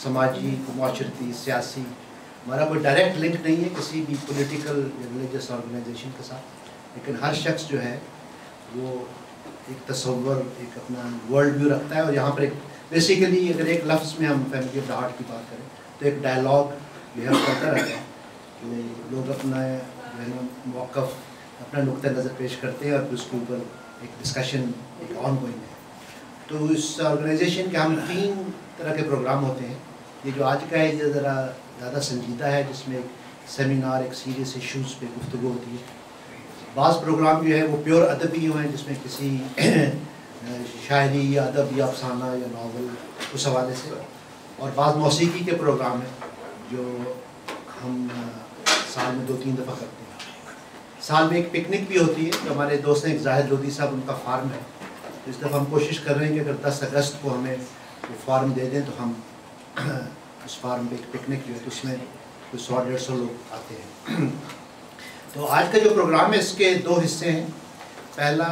समाजी, माशरती, सियासी, हमारा कोई डायरेक्ट लिंक नहीं है किसी भी पॉलिटिकल या रिलीजियस ऑर्गेनाइजेशन के साथ, लेकिन हर शख्स जो है वो एक तस्वर, एक अपना वर्ल्ड व्यू रखता है। और यहाँ पर एक बेसिकली अगर एक लफ्ज़ में हम फैमिली ऑफ द हार्ट की बात करें तो एक डायलॉग बिहेव करता रहता है कि लोग अपना जो है ना मौक़िफ़, अपना नुक्ता नज़र पेश करते हैं और फिर उसके ऊपर एक डिस्कशन एक ऑन गोइंग है। तो इस ऑर्गेनाइजेशन के हम 3 तरह के प्रोग्राम होते हैं। ये जो आज का है ये ज़रा ज़्यादा संजीदा है, जिसमें एक सेमिनार, एक सीरियस इश्यूज़ पे गुफ्तगू होती है। बाज़ प्रोग्राम जो है वो प्योर अदबी हैं, जिसमें किसी शायरी या अदब या अफसाना या नावल उस हवाले से, और बाज़ मौसीकी के प्रोग्राम हैं जो हम साल में 2-3 दफ़ा करते हैं। साल में एक पिकनिक भी होती है, जो हमारे दोस्त हैं एक जाहिद लोधी साहब, उनका फार्म है। तो इस दफ़ा हम कोशिश कर रहे हैं कि अगर 10 अगस्त को हमें वो फार्म दे दें तो हम उस फार्म पे एक पिकनिक जो है तो उसमें कुछ 100-150 लोग आते हैं। तो आज का जो प्रोग्राम है इसके 2 हिस्से हैं। पहला,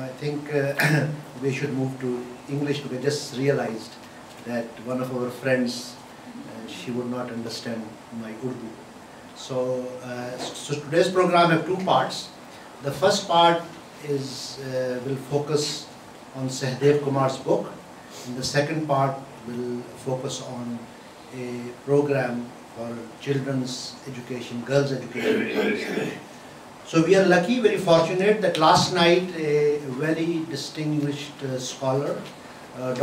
I think we should move to English because just realised that one of our friends she would not understand my Urdu. So today's program have 2 parts. The first part is will focus on Sohail Kumar's book, and the second part will focus on a program for children's education, girls' education. So we are lucky, very fortunate that last night a very distinguished scholar,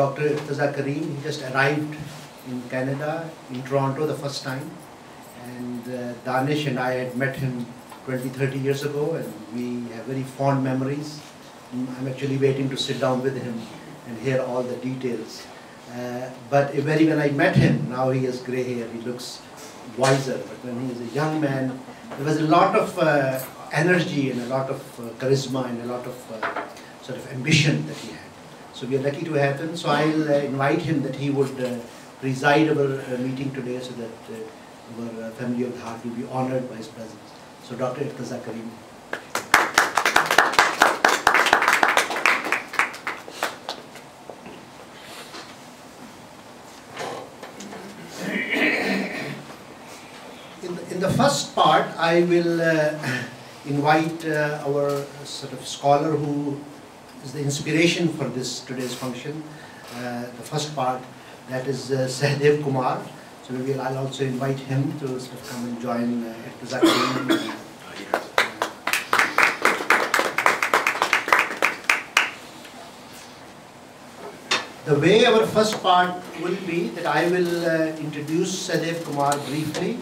Dr. Kareem, he just arrived in Canada, in Toronto the first time. And Danish and I had met him 20-30 years ago, and we have very fond memories. I'm actually waiting to sit down with him and hear all the details. But when I met him, now he has grey hair, he looks wiser. But when he was a young man, there was a lot of energy and a lot of charisma and a lot of sort of ambition that he had. So we are lucky to have him. So I'll invite him that he would preside our meeting today, so that our family of the heart will be honored by his presence. So Dr. Kareem. In the first part, I will invite our sort of scholar who is the inspiration for today's function. The first part, that is Sohail Kumar. So I'll also invite him to sort of come and join Kareem. The way our first part will be that I will introduce Sohail Kumar briefly.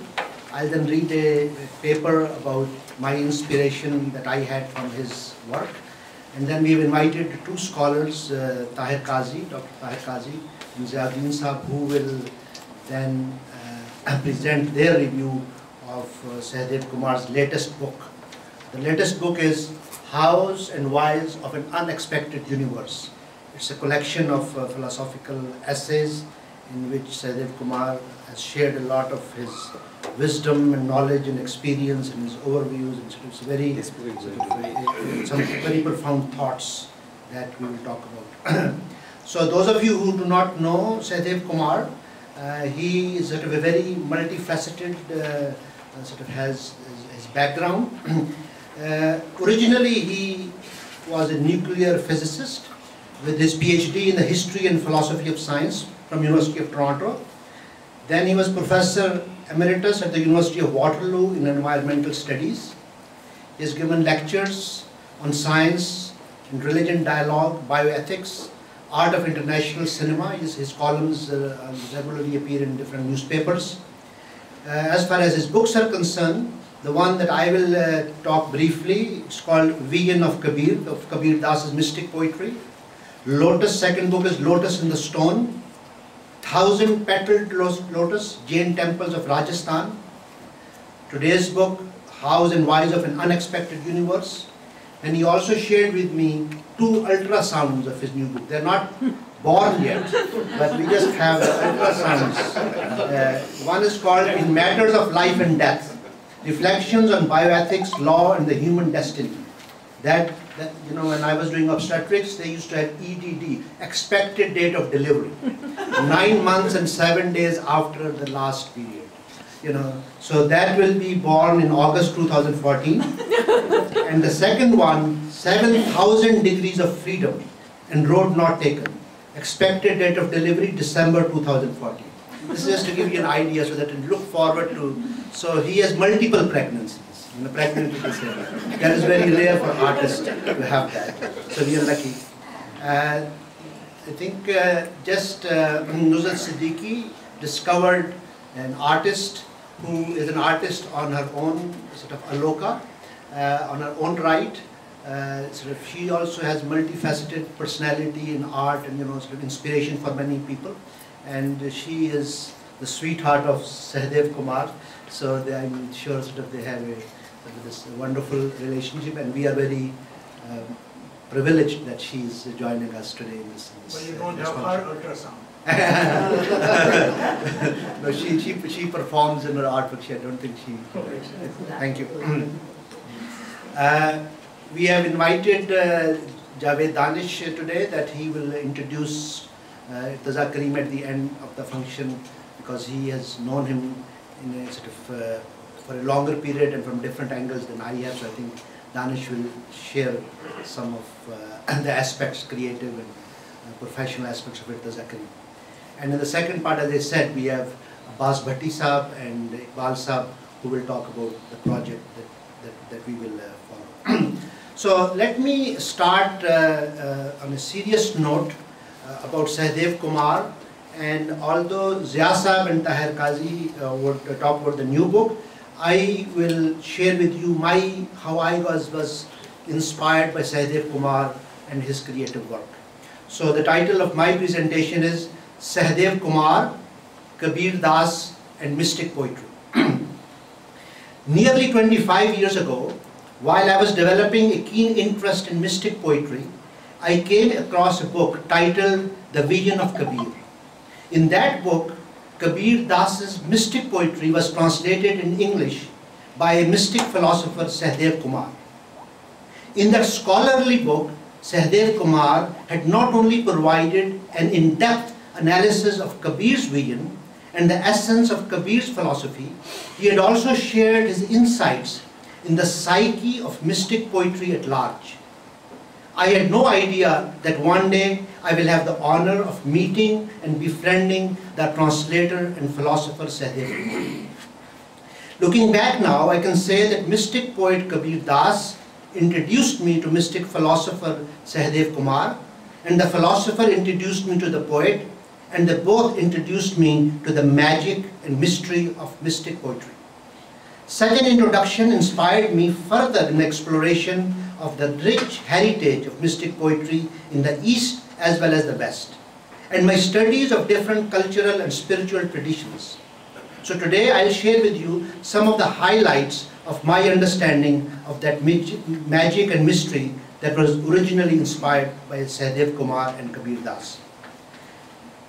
I'll then read a paper about my inspiration that I had from his work. And then we've invited 2 scholars, Dr. Tahir Qazi and Ziauddin Saab, who will then present their review of Sohail Kumar's latest book. The latest book is Hows and Whys of an Unexpected Universe. It's a collection of philosophical essays in which Sohail Kumar has shared a lot of his wisdom and knowledge and experience and his overviews. It's very some very profound thoughts that we will talk about. So those of you who do not know Sohail Kumar, he is sort of a very multifaceted, sort of has his background. Originally he was a nuclear physicist with his PhD in the history and philosophy of science from University of Toronto. Then he was Professor Emeritus at the University of Waterloo in Environmental Studies. He has given lectures on science and religion dialogue, bioethics, art of international cinema. His columns regularly appear in different newspapers. As far as his books are concerned, the one that I will talk briefly is called Vision of Kabir Das's Misty Poetry. Lotus, second book is Lotus in the Stone. 1000-petaled lotus, Jain temples of Rajasthan. Today's book, Hows and Whys of an Unexpected Universe. And he also shared with me 2 ultrasounds of his new book. They're not born yet, but we just have ultrasounds. One is called In Matters of Life and Death, Reflections on Bioethics, Law and the Human Destiny. That you know, when I was doing obstetrics, they used to have EDD, expected date of delivery, 9 months and 7 days after the last period. You know, so that will be born in August 2014. And the second one, 7,000 degrees of freedom and road not taken. Expected date of delivery, December 2014. This is just to give you an idea so that you look forward to. So he has multiple pregnancies. You know, pregnant people say that. That is very rare for artists to have that. So we are lucky. I think just Nuzhat Siddiqui discovered an artist who is an artist on her own, sort of aloka, on her own right. She also has multifaceted personality in art and, you know, sort of inspiration for many people. And she is the sweetheart of Sahadev Kumar. So I'm sure sort of they have this wonderful relationship, and we are very privileged that she is joining us today in this. But you don't have her ultrasound. No, she performs in her art, but I don't think she. Thank you. We have invited Javed Danish today, that he will introduce Irtaza Karim at the end of the function, because he has known him in a sort of for a longer period and from different angles than I have. So I think Danish will share some of the aspects, creative and professional aspects of Irtaza Karim. And in the second part, as I said, we have Abbas Bhatti Saab and Iqbal Saab, who will talk about the project that we will follow. So let me start on a serious note about Sahadev Kumar. And although Zia Saab and Tahir Qazi would talk about the new book, I will share with you how I was inspired by Sahadev Kumar and his creative work. So the title of my presentation is Sahadev Kumar, Kabir Das and Mystic Poetry. Nearly 25 years ago, while I was developing a keen interest in mystic poetry, I came across a book titled The Vision of Kabir. In that book, Kabir Das's mystic poetry was translated in English by a mystic philosopher, Sahadev Kumar. In that scholarly book, Sahadev Kumar had not only provided an in-depth analysis of Kabir's vision and the essence of Kabir's philosophy, he had also shared his insights in the psyche of mystic poetry at large. I had no idea that one day I will have the honor of meeting and befriending the translator and philosopher Sahadev Kumar. Looking back now, I can say that mystic poet Kabir Das introduced me to mystic philosopher Sahadev Kumar, and the philosopher introduced me to the poet, and they both introduced me to the magic and mystery of mystic poetry. Such an introduction inspired me further in the exploration of the rich heritage of mystic poetry in the East as well as the West, and my studies of different cultural and spiritual traditions. So today I'll share with you some of the highlights of my understanding of that magic and mystery that was originally inspired by Sahadev Kumar and Kabir Das.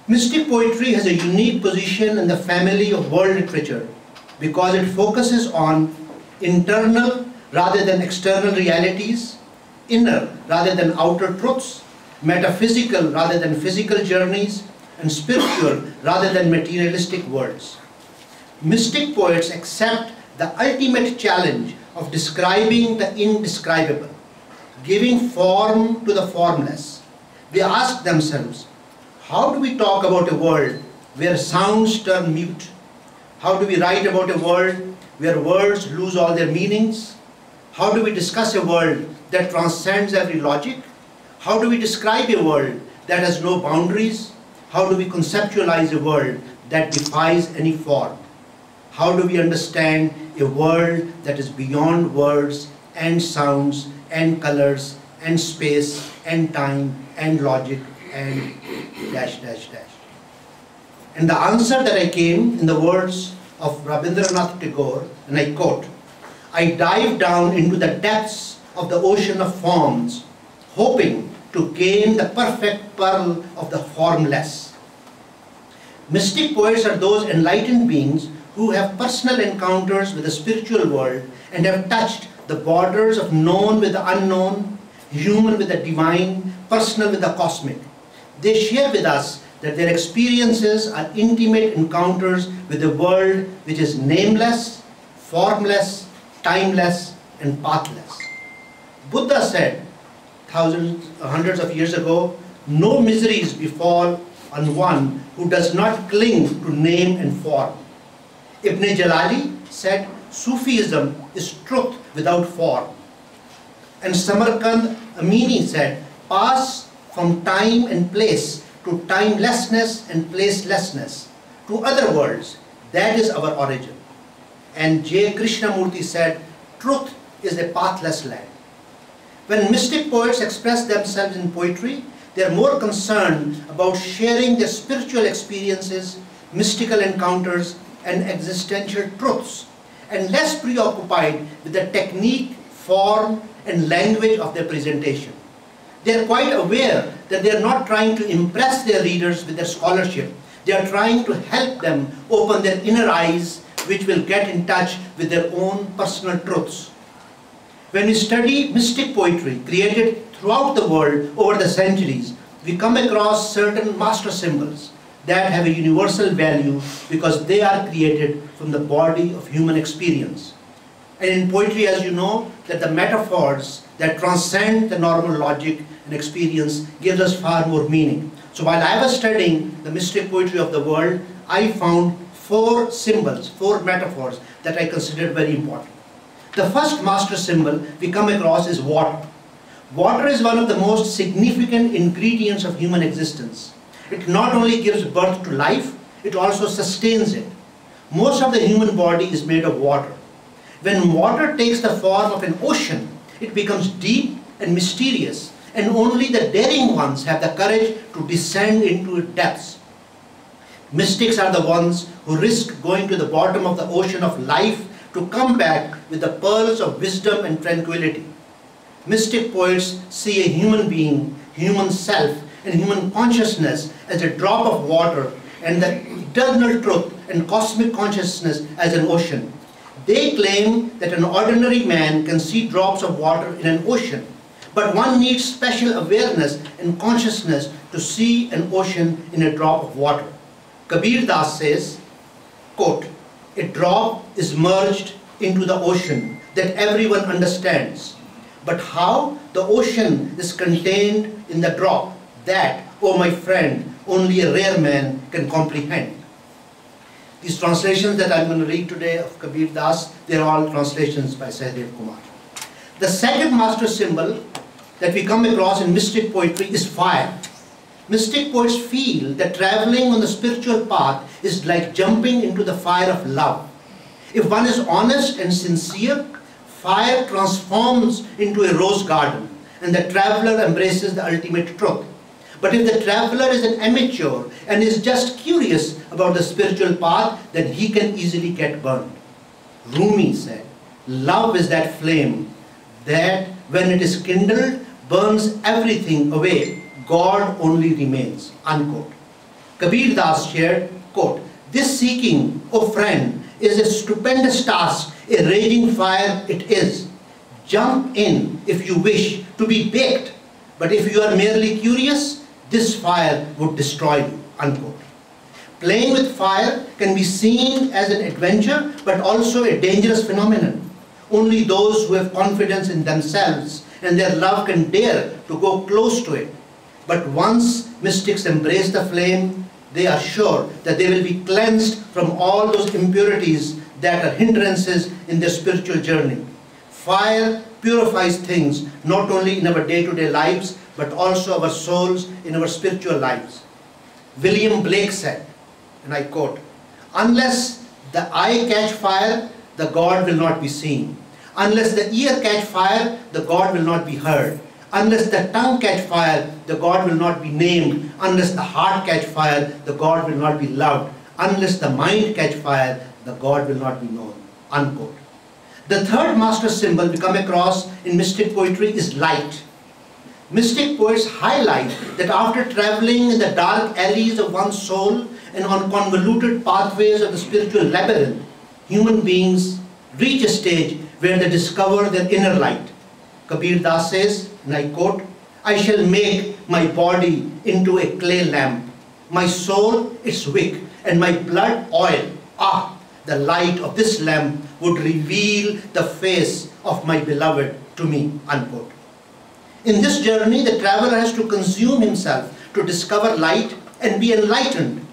Mystic poetry has a unique position in the family of world literature because it focuses on internal rather than external realities, inner rather than outer truths, metaphysical rather than physical journeys, and spiritual rather than materialistic worlds. Mystic poets accept the ultimate challenge of describing the indescribable, giving form to the formless. They ask themselves, how do we talk about a world where sounds turn mute? How do we write about a world where words lose all their meanings? How do we discuss a world that transcends every logic? How do we describe a world that has no boundaries? How do we conceptualize a world that defies any form? How do we understand a world that is beyond words and sounds and colors and space and time and logic and dash dash dash? And the answer that I came in the words of Rabindranath Tagore, and I quote, I dive down into the depths of the ocean of forms, hoping to gain the perfect pearl of the formless. Mystic poets are those enlightened beings who have personal encounters with the spiritual world and have touched the borders of known with the unknown, human with the divine, personal with the cosmic. They share with us that their experiences are intimate encounters with a world which is nameless, formless, timeless, and pathless. Buddha said, hundreds of years ago, no miseries befall on one who does not cling to name and form. Ibn Jalali said, Sufism is truth without form. And Samarkand Amini said, pass from time and place to timelessness and placelessness, to other worlds. That is our origin. And J. Krishnamurti said, truth is a pathless land. When mystic poets express themselves in poetry, they are more concerned about sharing their spiritual experiences, mystical encounters, and existential truths, and less preoccupied with the technique, form, and language of their presentation. They are quite aware that they are not trying to impress their readers with their scholarship. They are trying to help them open their inner eyes, which will get in touch with their own personal truths. When we study mystic poetry created throughout the world over the centuries, we come across certain master symbols that have a universal value because they are created from the body of human experience. And in poetry, as you know, that the metaphors that transcend the normal logic and experience gives us far more meaning. So while I was studying the mystic poetry of the world, I found 4 symbols, 4 metaphors that I considered very important. The first master symbol we come across is water. Water is one of the most significant ingredients of human existence. It not only gives birth to life, it also sustains it. Most of the human body is made of water. When water takes the form of an ocean, it becomes deep and mysterious, and only the daring ones have the courage to descend into its depths. Mystics are the ones who risk going to the bottom of the ocean of life to come back with the pearls of wisdom and tranquility. Mystic poets see a human being, human self, and human consciousness as a drop of water, and the eternal truth and cosmic consciousness as an ocean. They claim that an ordinary man can see drops of water in an ocean, but one needs special awareness and consciousness to see an ocean in a drop of water. Kabir Das says, quote, a drop is merged into the ocean that everyone understands. But how the ocean is contained in the drop, that, oh my friend, only a rare man can comprehend. These translations that I'm going to read today of Kabir Das, they're all translations by Sahdev Kumar. The second master symbol that we come across in mystic poetry is fire. Mystic poets feel that traveling on the spiritual path is like jumping into the fire of love. If one is honest and sincere, fire transforms into a rose garden, and the traveler embraces the ultimate truth. But if the traveler is an amateur and is just curious about the spiritual path, then he can easily get burned. Rumi said, love is that flame that, when it is kindled, burns everything away. God only remains, unquote. Kabir Das shared, quote, this seeking, O friend, is a stupendous task, a raging fire it is. Jump in if you wish to be baked, but if you are merely curious, this fire would destroy you, unquote. Playing with fire can be seen as an adventure, but also a dangerous phenomenon. Only those who have confidence in themselves and their love can dare to go close to it. But once mystics embrace the flame, they are sure that they will be cleansed from all those impurities that are hindrances in their spiritual journey. Fire purifies things not only in our day-to-day lives, but also our souls in our spiritual lives. William Blake said, and I quote, unless the eye catch fire, the God will not be seen. Unless the ear catch fire, the God will not be heard. Unless the tongue catch fire, the God will not be named. Unless the heart catch fire, the God will not be loved. Unless the mind catch fire, the God will not be known, unquote. The third master symbol we come across in mystic poetry is light. Mystic poets highlight that after traveling in the dark alleys of one's soul and on convoluted pathways of the spiritual labyrinth, human beings reach a stage where they discover their inner light. Kabir Das says, and I quote, I shall make my body into a clay lamp, my soul its wick, and my blood oil. Ah, the light of this lamp would reveal the face of my beloved to me, unquote. In this journey, the traveler has to consume himself to discover light and be enlightened.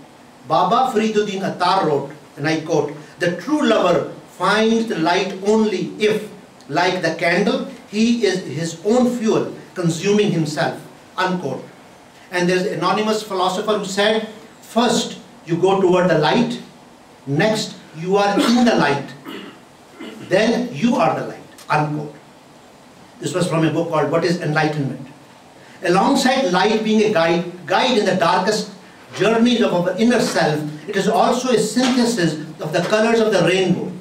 Baba Fariduddin Attar wrote, and I quote, the true lover finds the light only if, like the candle, he is his own fuel, consuming himself, unquote. And there's an anonymous philosopher who said, first you go toward the light, next you are in the light, then you are the light, unquote. This was from a book called What is Enlightenment? Alongside light being a guide in the darkest journeys of our inner self, it is also a synthesis of the colors of the rainbow.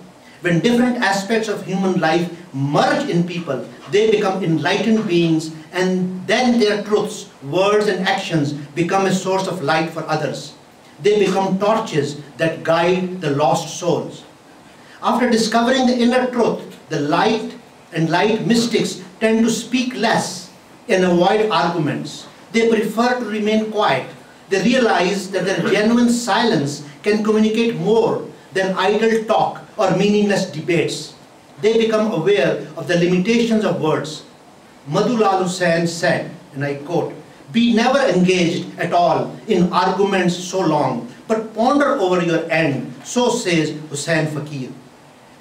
When different aspects of human life merge in people, they become enlightened beings, and then their truths, words and actions become a source of light for others. They become torches that guide the lost souls. After discovering the inner truth, the light mystics tend to speak less and avoid arguments. They prefer to remain quiet. They realize that their genuine silence can communicate more than idle talk or meaningless debates. They become aware of the limitations of words. Madhulal Hussain said, and I quote, be never engaged at all in arguments so long, but ponder over your end, so says Hussain Fakir.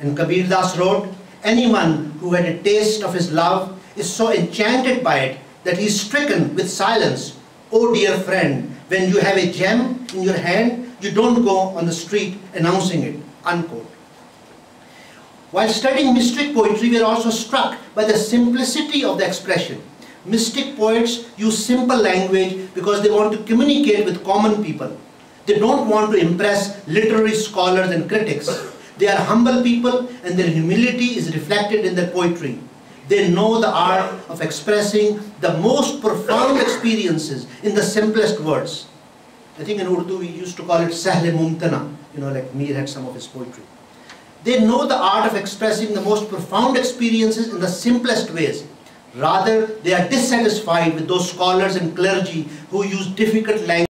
And Kabir Das wrote, anyone who had a taste of his love is so enchanted by it that he is stricken with silence. Oh dear friend, when you have a gem in your hand, you don't go on the street announcing it, unquote. While studying mystic poetry, we are also struck by the simplicity of the expression. Mystic poets use simple language because they want to communicate with common people. They don't want to impress literary scholars and critics. They are humble people, and their humility is reflected in their poetry. They know the art of expressing the most profound experiences in the simplest words. I think in Urdu we used to call it Sahle Mumtana, like Mir had some of his poetry. They know the art of expressing the most profound experiences in the simplest ways. Rather, they are dissatisfied with those scholars and clergy who use difficult language